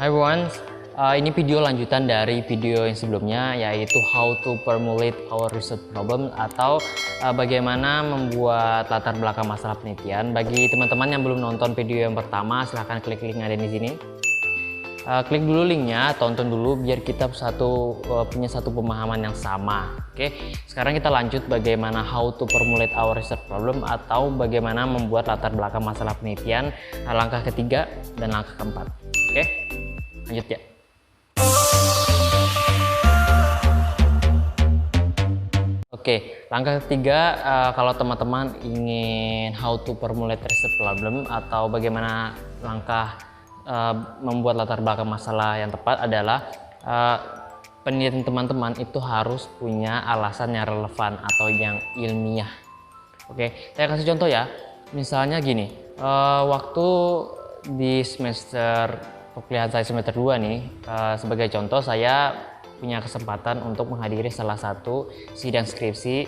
Hi everyone, ini video lanjutan dari video yang sebelumnya, yaitu how to formulate our research problem atau bagaimana membuat latar belakang masalah penelitian. Bagi teman-teman yang belum nonton video yang pertama, silahkan klik link yang ada di sini. Klik dulu linknya, tonton dulu biar kita punya satu pemahaman yang sama. Oke, sekarang kita lanjut bagaimana how to formulate our research problem atau bagaimana membuat latar belakang masalah penelitian, langkah ketiga dan langkah keempat. Oke, lanjut ya. Oke, langkah ketiga, kalau teman-teman ingin how to formulate research problem atau bagaimana langkah membuat latar belakang masalah yang tepat adalah penelitian teman-teman itu harus punya alasan yang relevan atau yang ilmiah. Oke, saya kasih contoh ya. Misalnya gini, waktu di semester perkuliahan saya semester 2 nih, sebagai contoh saya punya kesempatan untuk menghadiri salah satu sidang skripsi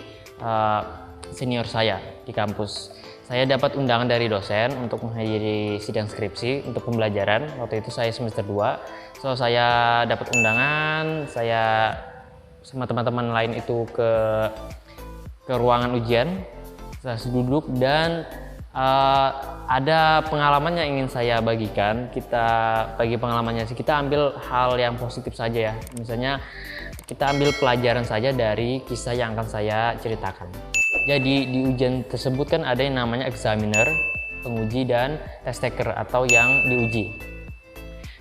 senior saya di kampus. Saya dapat undangan dari dosen untuk menghadiri sidang skripsi untuk pembelajaran. Waktu itu saya semester 2. So saya dapat undangan, saya sama teman-teman lain itu ke ruangan ujian. Saya duduk dan ada pengalaman yang ingin saya bagikan. Kita bagi pengalamannya sih, kita ambil hal yang positif saja ya. Misalnya kita ambil pelajaran saja dari kisah yang akan saya ceritakan. Jadi di ujian tersebut kan ada yang namanya examiner, penguji, dan test taker atau yang diuji.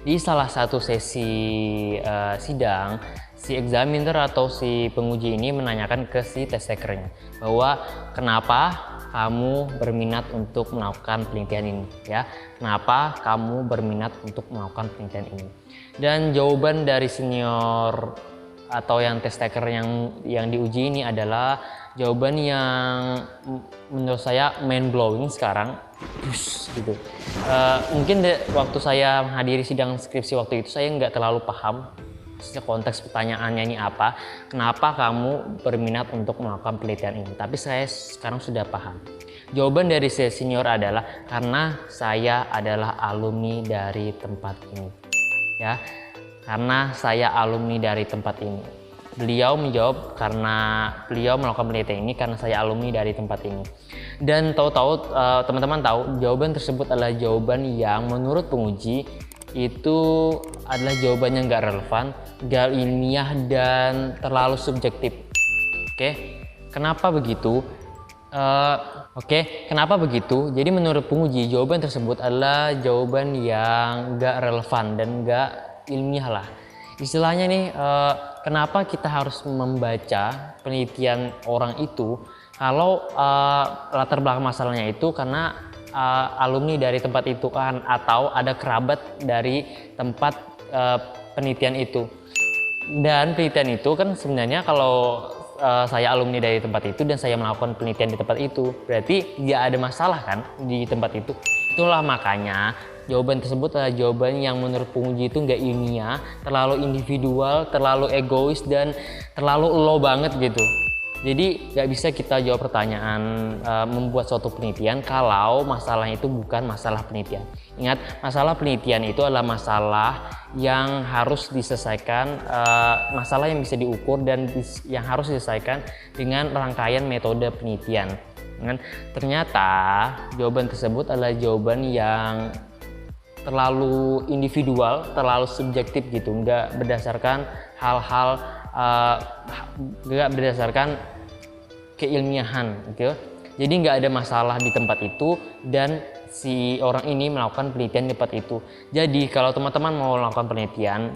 Di salah satu sesi sidang, si examiner atau si penguji ini menanyakan ke si test takernya bahwa kenapa kamu berminat untuk melakukan penelitian ini, ya? Kenapa kamu berminat untuk melakukan penelitian ini? Dan jawaban dari senior atau yang test taker yang diuji ini adalah jawaban yang menurut saya mind blowing sekarang, gitu. Mungkin waktu saya menghadiri sidang skripsi waktu itu saya nggak terlalu paham konteks pertanyaannya ini apa, kenapa kamu berminat untuk melakukan penelitian ini, tapi saya sekarang sudah paham. Jawaban dari senior adalah karena saya adalah alumni dari tempat ini, ya, karena saya alumni dari tempat ini. Beliau menjawab karena beliau melakukan penelitian ini karena saya alumni dari tempat ini. Dan tahu-tahu teman-teman tahu jawaban tersebut adalah jawaban yang menurut penguji itu adalah jawaban yang nggak relevan, nggak ilmiah, dan terlalu subjektif. Oke, kenapa begitu? Kenapa begitu? Jadi menurut penguji jawaban tersebut adalah jawaban yang nggak relevan dan nggak ilmiah lah. Istilahnya nih, kenapa kita harus membaca penelitian orang itu kalau latar belakang masalahnya itu karena alumni dari tempat itu kan, atau ada kerabat dari tempat penelitian itu. Dan penelitian itu kan sebenarnya kalau saya alumni dari tempat itu dan saya melakukan penelitian di tempat itu, berarti nggak ada masalah kan di tempat itu. Itulah makanya jawaban tersebut adalah jawaban yang menurut penguji itu nggak ilmiah, terlalu individual, terlalu egois, dan terlalu low banget gitu. Jadi nggak bisa kita jawab pertanyaan membuat suatu penelitian kalau masalahnya itu bukan masalah penelitian. Ingat, masalah penelitian itu adalah masalah yang harus diselesaikan, masalah yang bisa diukur dan yang harus diselesaikan dengan rangkaian metode penelitian. Ternyata jawaban tersebut adalah jawaban yang terlalu individual, terlalu subjektif gitu, nggak berdasarkan hal-hal, nggak berdasarkan keilmiahan gitu. Jadi nggak ada masalah di tempat itu dan si orang ini melakukan penelitian di tempat itu. Jadi kalau teman-teman mau melakukan penelitian,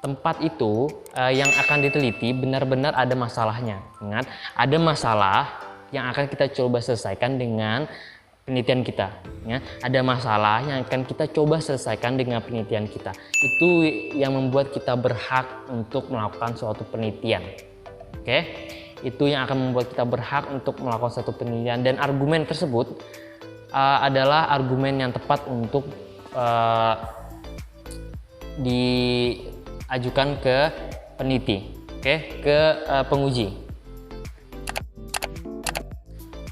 tempat itu yang akan diteliti benar-benar ada masalahnya. Ingat, ada masalah yang akan kita coba selesaikan dengan penelitian kita, ya. Ada masalah yang akan kita coba selesaikan dengan penelitian kita. Itu yang membuat kita berhak untuk melakukan suatu penelitian. Oke, itu yang akan membuat kita berhak untuk melakukan suatu penelitian, dan argumen tersebut adalah argumen yang tepat untuk diajukan ke peneliti, ke penguji.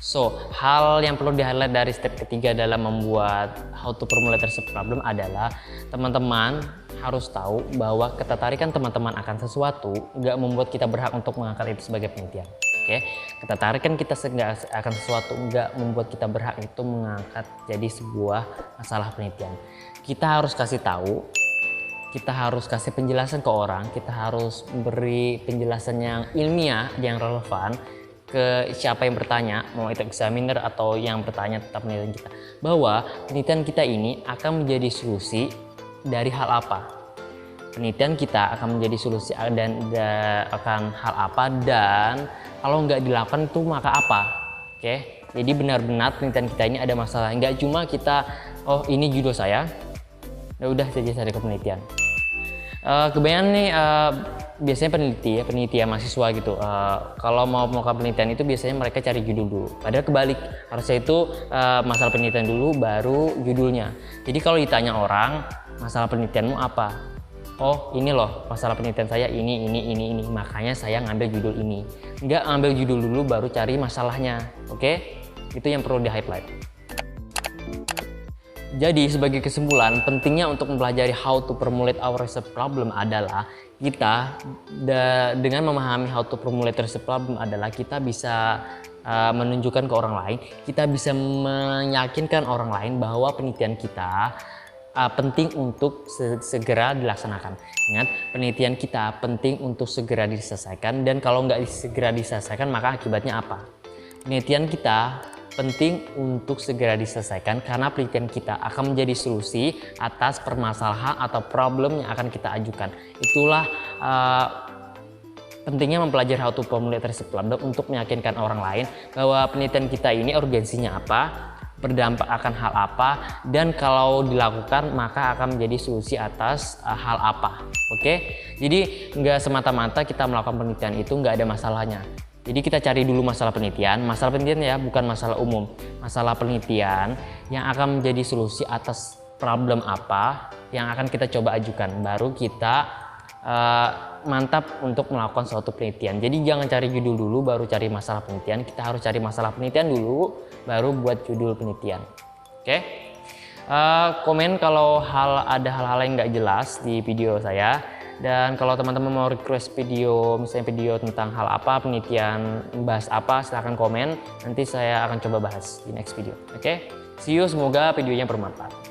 So, hal yang perlu di-highlight dari step ketiga dalam membuat how to formulate research problem adalah teman-teman harus tahu bahwa ketertarikan teman-teman akan sesuatu nggak membuat kita berhak untuk mengangkat itu sebagai penelitian. Oke, ketertarikan kita akan sesuatu nggak membuat kita berhak itu mengangkat jadi sebuah masalah penelitian. Kita harus kasih tahu, kita harus kasih penjelasan ke orang, kita harus beri penjelasan yang ilmiah, yang relevan ke siapa yang bertanya, mau itu examiner atau yang bertanya tentang penelitian kita, bahwa penelitian kita ini akan menjadi solusi dari hal apa. Penelitian kita akan menjadi solusi dan akan hal apa, dan kalau nggak dilakukan itu maka apa. Oke, jadi benar-benar penelitian kita ini ada masalah, nggak cuma kita, oh ini judul saya, ya udah saja saya ke penelitian. Kebanyakan nih biasanya peneliti mahasiswa gitu, kalau mau ke penelitian itu biasanya mereka cari judul dulu, padahal kebalik, harusnya itu masalah penelitian dulu baru judulnya. Jadi kalau ditanya orang, masalah penelitianmu apa? Oh ini loh masalah penelitian saya ini, makanya saya ngambil judul ini. Nggak ngambil judul dulu baru cari masalahnya. Oke, itu yang perlu di highlight. Jadi sebagai kesimpulan, pentingnya untuk mempelajari how to formulate our research problem adalah kita dengan memahami how to formulate research problem adalah kita bisa menunjukkan ke orang lain, kita bisa meyakinkan orang lain bahwa penelitian kita penting untuk segera dilaksanakan. Ingat, penelitian kita penting untuk segera diselesaikan, dan kalau nggak segera diselesaikan maka akibatnya apa? Penelitian kita penting untuk segera diselesaikan karena penelitian kita akan menjadi solusi atas permasalahan atau problem yang akan kita ajukan. Itulah pentingnya mempelajari how to formulate research problem untuk meyakinkan orang lain bahwa penelitian kita ini urgensinya apa, berdampak akan hal apa, dan kalau dilakukan maka akan menjadi solusi atas hal apa. Oke, jadi nggak semata-mata kita melakukan penelitian itu nggak ada masalahnya. Jadi kita cari dulu masalah penelitian ya, bukan masalah umum, masalah penelitian yang akan menjadi solusi atas problem apa yang akan kita coba ajukan, baru kita mantap untuk melakukan suatu penelitian. Jadi jangan cari judul dulu baru cari masalah penelitian, kita harus cari masalah penelitian dulu baru buat judul penelitian. Oke, komen kalau ada hal-hal yang nggak jelas di video saya, dan kalau teman-teman mau request video, misalnya video tentang hal apa, penelitian bahas apa, silahkan komen, nanti saya akan coba bahas di next video. Oke, see you, semoga videonya bermanfaat.